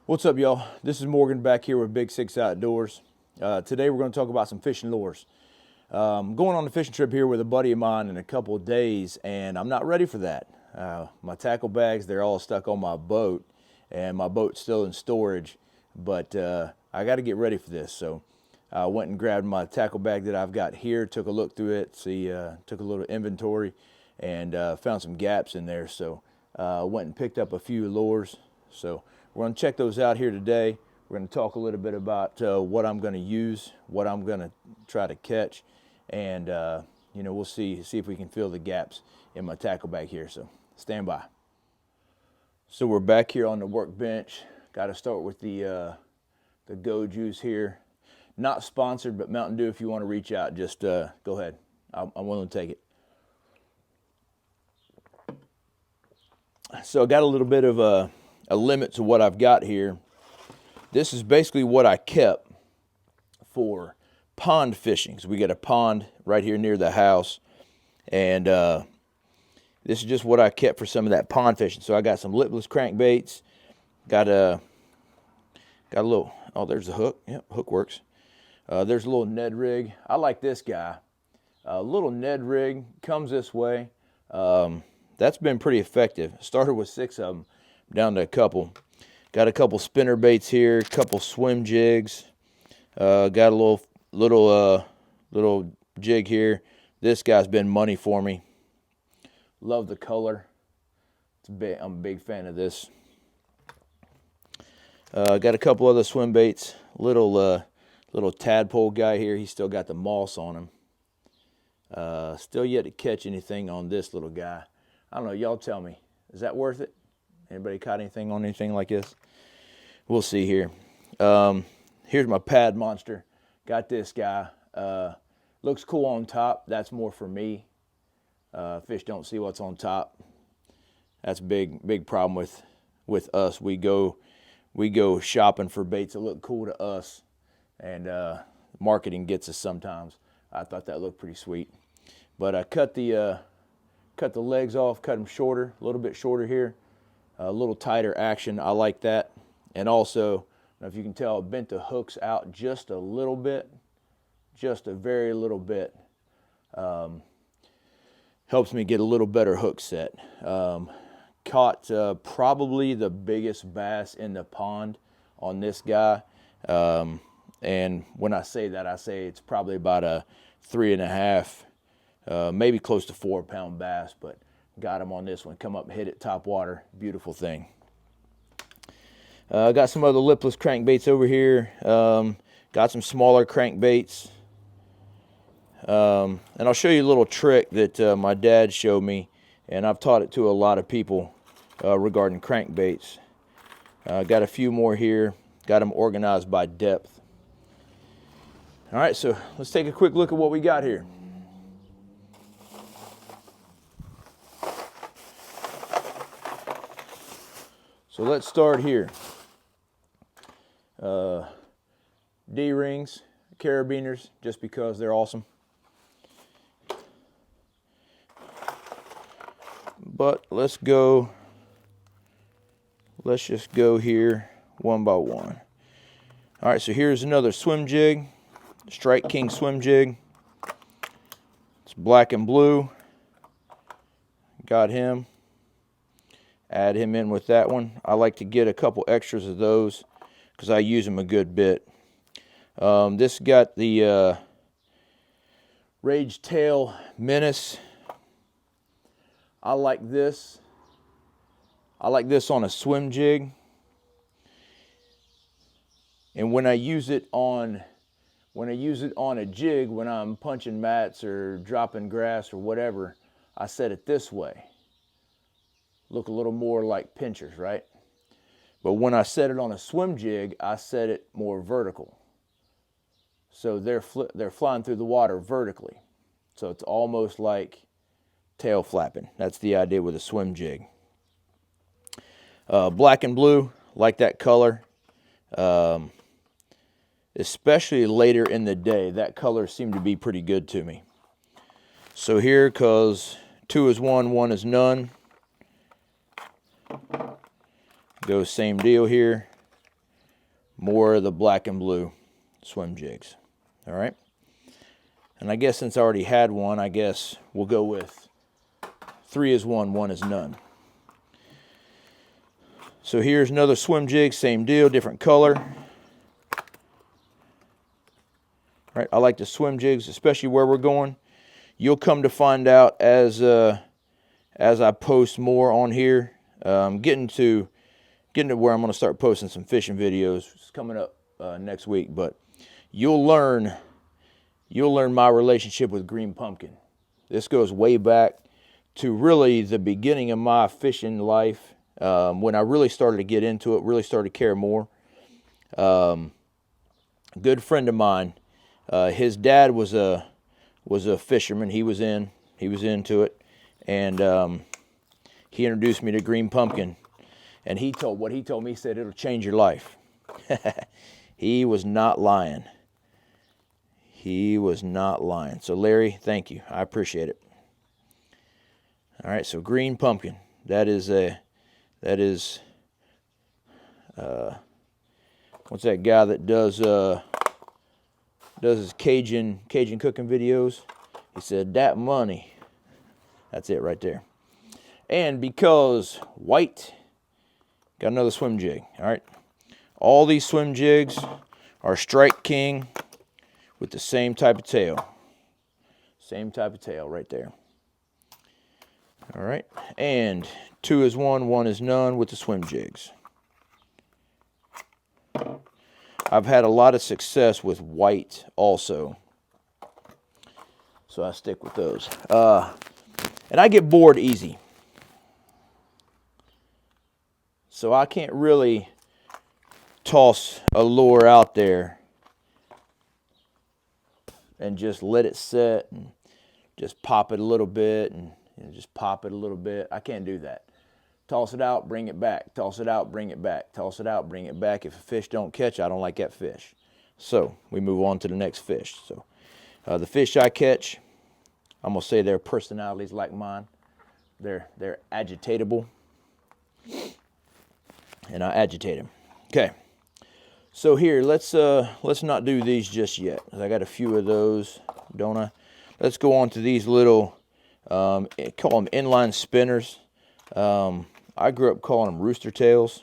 What's up, y'all? This is Morgan back here with Big Six Outdoors. Today we're going to talk about some fishing lures. Going on a fishing trip here with a buddy of mine in a couple of days, and I'm not ready for that. My tackle bags, they're all stuck on my boat, and my boat's still in storage, but I got to get ready for this. So I went and grabbed my tackle bag that I've got here, took a look through it, took a little inventory, and found some gaps in there. So went and picked up a few lures. So we're going to check those out here today. We're going to talk a little bit about what I'm going to use, what I'm going to try to catch, and we'll see if we can fill the gaps in my tackle bag here. So stand by. So we're back here on the workbench. Got to start with the Go Juice here. Not sponsored, but Mountain Dew, if you want to reach out, just go ahead. I'm willing to take it. So I got a little bit of a limit to what I've got here. This is basically what I kept for pond fishing. So we got a pond right here near the house, and this is just what I kept for some of that pond fishing. So I got some lipless crankbaits, got a little, oh, there's the hook. Yep, hook works. There's a little Ned rig. I like this guy. A little Ned rig comes this way. That's been pretty effective. Started with 6 of them, down to a couple. Got a couple spinner baits here, a couple swim jigs. Got a little jig here. This guy's been money for me. Love the color. I'm a big fan of this. Got a couple other swim baits. Little tadpole guy here. He's still got the moss on him. Still yet to catch anything on this little guy. I don't know. Y'all tell me. Is that worth it? Anybody caught anything on anything like this? We'll see here. Here's my pad monster. Got this guy. Looks cool on top. That's more for me. Fish don't see what's on top. That's a big problem with us. We go shopping for baits that look cool to us, and marketing gets us sometimes. I thought that looked pretty sweet, but I cut the legs off, cut them shorter, a little bit shorter here. A little tighter action. I like that. And also, if you can tell, I bent the hooks out just a little bit, just a very little bit. Helps me get a little better hook set. Caught probably the biggest bass in the pond on this guy. And when I say that, I say it's probably about a 3.5, maybe close to 4-pound bass, but got him on this one. Come up and hit it top water. Beautiful thing. Got some other lipless crankbaits over here. Got some smaller crankbaits. And I'll show you a little trick that my dad showed me, and I've taught it to a lot of people regarding crankbaits. Got a few more here. Got them organized by depth. All right, so let's take a quick look at what we got here. So let's start here. D-rings, carabiners, just because they're awesome. But let's just go here one by one. All right, so here's another swim jig, Strike King swim jig. It's black and blue. Got him. Add him in with that one. I like to get a couple extras of those because I use them a good bit. This got the Rage Tail Menace. I like this. I like this on a swim jig. And when I use it on a jig, when I'm punching mats or dropping grass or whatever, I set it this way. Look a little more like pinchers, right? But when I set it on a swim jig, I set it more vertical. So they're flying through the water vertically. So it's almost like tail flapping. That's the idea with a swim jig. Black and blue, like that color. Especially later in the day, that color seemed to be pretty good to me. So here, because 2 is 1, 1 is none. Go same deal here. more of the black and blue swim jigs. All right. And I guess since I already had one, I guess we'll go with 3 is 1, 1 is none. So here's another swim jig, same deal, different color. Right, I like the swim jigs, especially where we're going. You'll come to find out as I post more on here. Getting to where I'm going to start posting some fishing videos. It's coming up next week, but you'll learn my relationship with green pumpkin. This goes way back to really the beginning of my fishing life, when I really started to get into it, really started to care more. A good friend of mine, his dad was a fisherman. He was into it, and he introduced me to green pumpkin. And he told me, he said it'll change your life. He was not lying. He was not lying. So Larry, thank you. I appreciate it. All right, so green pumpkin. That is what's that guy that does his Cajun cooking videos? He said, that money. That's it right there. And because white, got another swim jig. All right. All these swim jigs are Strike King with the same type of tail. Same type of tail right there. All right. And 2 is 1, 1 is none with the swim jigs. I've had a lot of success with white also, so I stick with those. And I get bored easy, so I can't really toss a lure out there and just let it sit and just pop it a little bit and just pop it a little bit. I can't do that. Toss it out, bring it back. Toss it out, bring it back. Toss it out, bring it back. If a fish don't catch, I don't like that fish. So we move on to the next fish. So the fish I catch, I'm gonna say their personalities like mine. They're agitatable, and I agitate them. Okay. So here, let's not do these just yet. I got a few of those, don't I? Let's go on to these little, call them inline spinners. I grew up calling them rooster tails.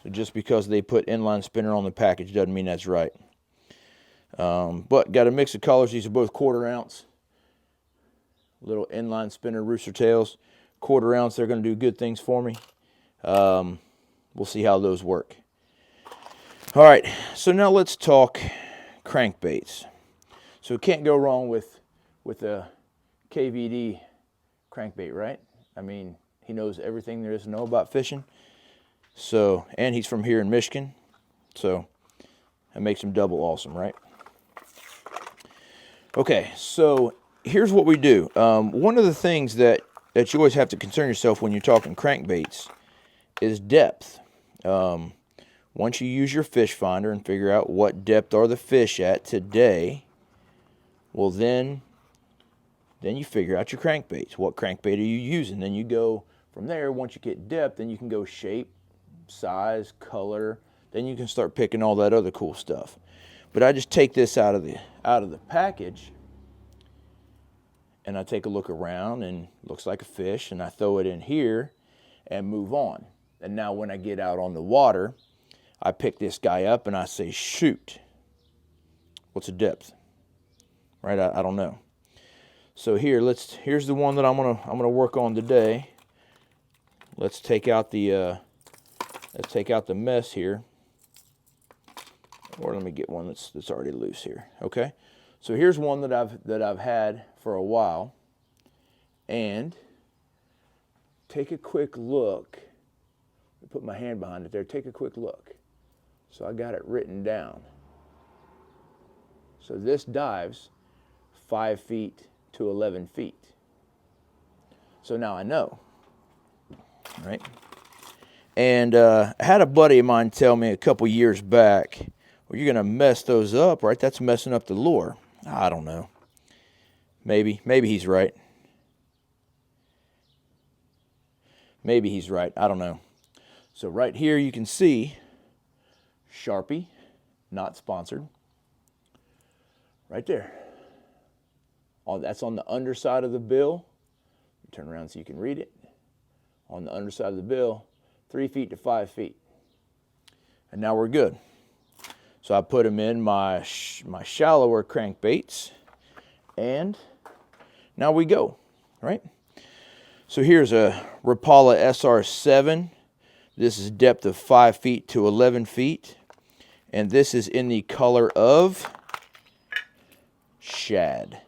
So just because they put inline spinner on the package doesn't mean that's right. But got a mix of colors. These are both 1/4 ounce. Little inline spinner rooster tails. 1/4 ounce, they're going to do good things for me. We'll see how those work. All right, so now let's talk crankbaits. So it can't go wrong with a KVD crankbait, right? I mean, he knows everything there is to know about fishing. So, and he's from here in Michigan, so that makes him double awesome, right? Okay, so here's what we do. One of the things that you always have to concern yourself when you're talking crankbaits is depth. Once you use your fish finder and figure out what depth are the fish at today, well then you figure out your crankbaits. What crankbait are you using? Then you go from there. Once you get depth, then you can go shape, size, color. Then you can start picking all that other cool stuff. But I just take this out of the package, and I take a look around, and it looks like a fish, and I throw it in here and move on. And now when I get out on the water, I pick this guy up and I say, shoot. What's the depth? Right? I don't know. So here's the one that I'm gonna work on today. Let's take out the mess here. Or let me get one that's already loose here. Okay? So here's one that I've had for a while. And take a quick look. Put my hand behind it there. Take a quick look. So I got it written down. So this dives 5 feet to 11 feet. So now I know, right? And I had a buddy of mine tell me a couple years back, well, you're going to mess those up, right? That's messing up the lure. I don't know. Maybe he's right. Maybe he's right. I don't know. So right here you can see Sharpie, not sponsored, right there. That's on the underside of the bill. Turn around so you can read it. On the underside of the bill, 3 feet to 5 feet. And now we're good. So I put them in my shallower crankbaits, and now we go, right? So here's a Rapala SR7. This is depth of 5 feet to 11 feet. And this is in the color of shad.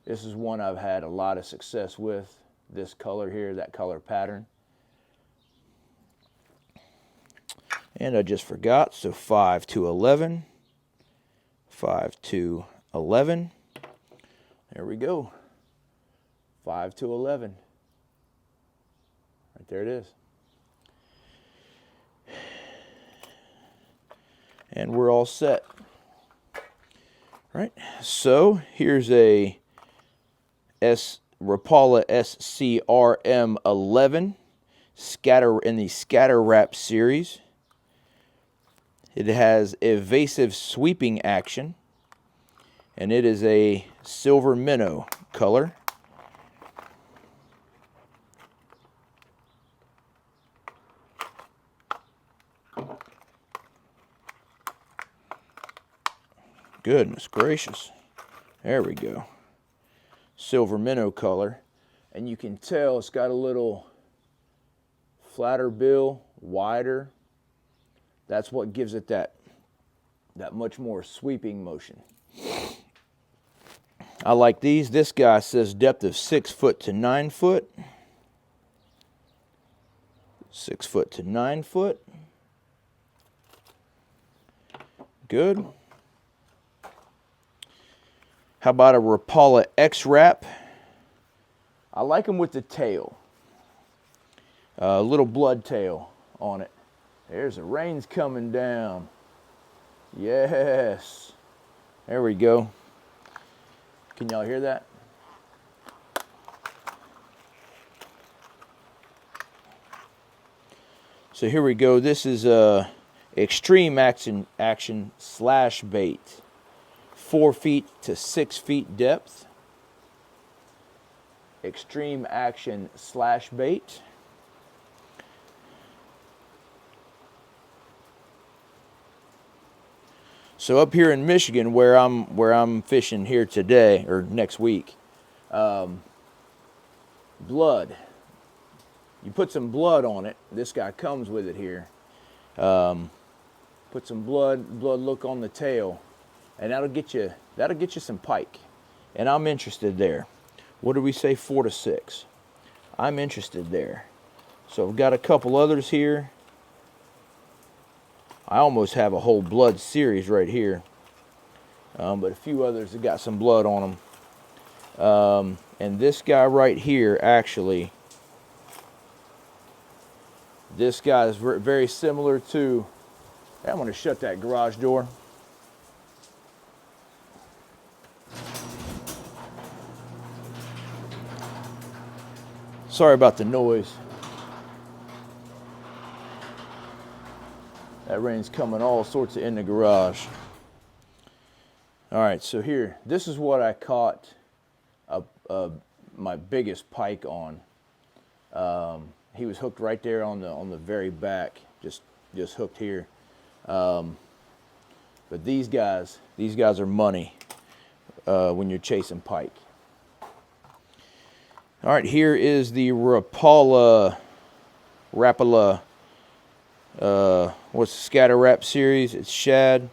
This is one I've had a lot of success with. This color here, that color pattern. And I just forgot, so 5 to 11. 5 to 11. There we go. 5 to 11. Right there it is. And we're all set. Right? So here's a Rapala SCRM11 scatter in the Scatter Wrap series. It has evasive sweeping action, and it is a silver minnow color. Goodness gracious. There we go. Silver minnow color. And you can tell it's got a little flatter bill, wider. That's what gives it that much more sweeping motion. I like these. This guy says depth of 6 foot to 9 foot. 6 foot to 9 foot. Good. How about a Rapala Xwrap? I like them with the tail. A little blood tail on it. There's the rain's coming down. Yes. There we go. Can y'all hear that? So here we go. This is extreme action slash bait. 4 feet to 6 feet depth. Extreme action slash bait. So up here in Michigan, where I'm fishing here today or next week, blood. You put some blood on it. This guy comes with it here. Put some blood look on the tail, and that'll get you some pike. And I'm interested there. What did we say? 4 to 6. I'm interested there. So I've got a couple others here. I almost have a whole blood series right here. But a few others that got some blood on them. And this guy right here, actually, this guy is very similar to... I'm going to shut that garage door. Sorry about the noise. That rain's coming all sorts of in the garage. All right, so here, this is what I caught my biggest pike on. He was hooked right there on the very back, just hooked here. But these guys are money when you're chasing pike. All right, here is the Rapala what's the Scatter Wrap series. It's shad.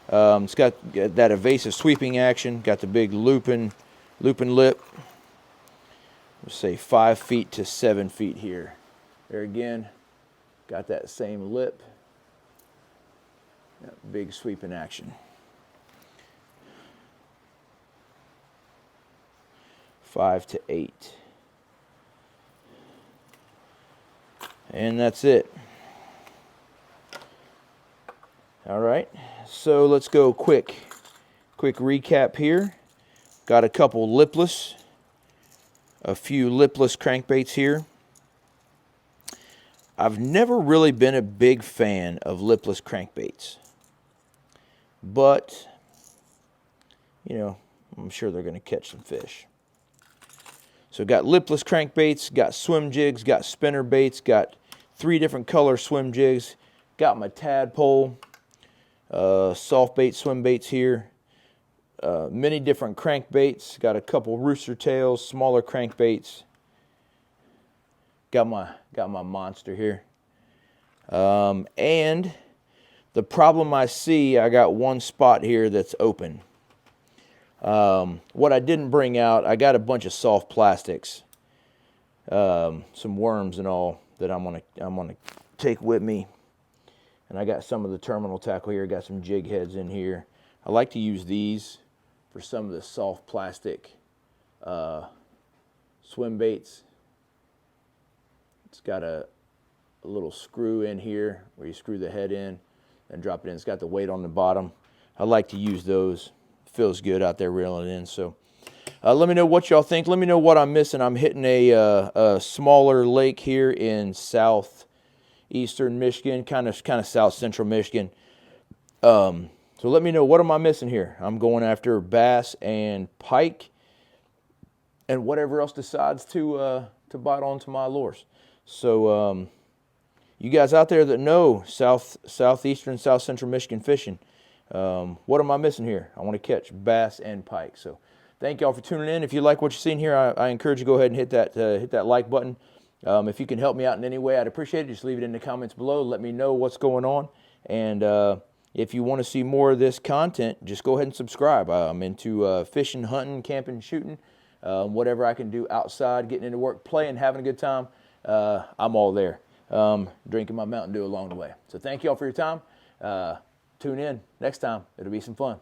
It's got that evasive sweeping action. Got the big looping lip. Let's say 5 feet to 7 feet here. There again, got that same lip. That big sweeping action. 5 to 8. And that's it. All right, so let's go quick recap here. Got a couple a few lipless crankbaits here. I've never really been a big fan of lipless crankbaits, but, you know, I'm sure they're going to catch some fish. So got lipless crankbaits, got swim jigs, got spinner baits, got 3 different color swim jigs, got my tadpole, soft bait swim baits here, many different crankbaits, got a couple rooster tails, smaller crankbaits, got my monster here. And the problem I see, I got one spot here that's open. What I didn't bring out, I got a bunch of soft plastics, some worms and all that I'm gonna take with me. And I got some of the terminal tackle here, got some jig heads in here. I like to use these for some of the soft plastic swim baits. It's got a little screw in here where you screw the head in and drop it in. It's got the weight on the bottom. I like to use those. Feels good out there reeling it in. So let me know what y'all think. Let me know what I'm missing. I'm hitting a smaller lake here in southeastern Michigan, kind of south central Michigan. So let me know, what am I missing here? I'm going after bass and pike and whatever else decides to bite onto my lures. So you guys out there that know southeastern, south central Michigan fishing, what am I missing here? I want to catch bass and pike. So thank y'all for tuning in. If you like what you're seeing here, I encourage you to go ahead and hit that like button. If you can help me out in any way, I'd appreciate it. Just leave it in the comments below. Let me know what's going on. And if you want to see more of this content, just go ahead and subscribe. I'm into fishing, hunting, camping, shooting, whatever I can do outside, getting into work, playing, having a good time. I'm all there. Drinking my Mountain Dew along the way. So thank y'all for your time. Tune in next time. It'll be some fun.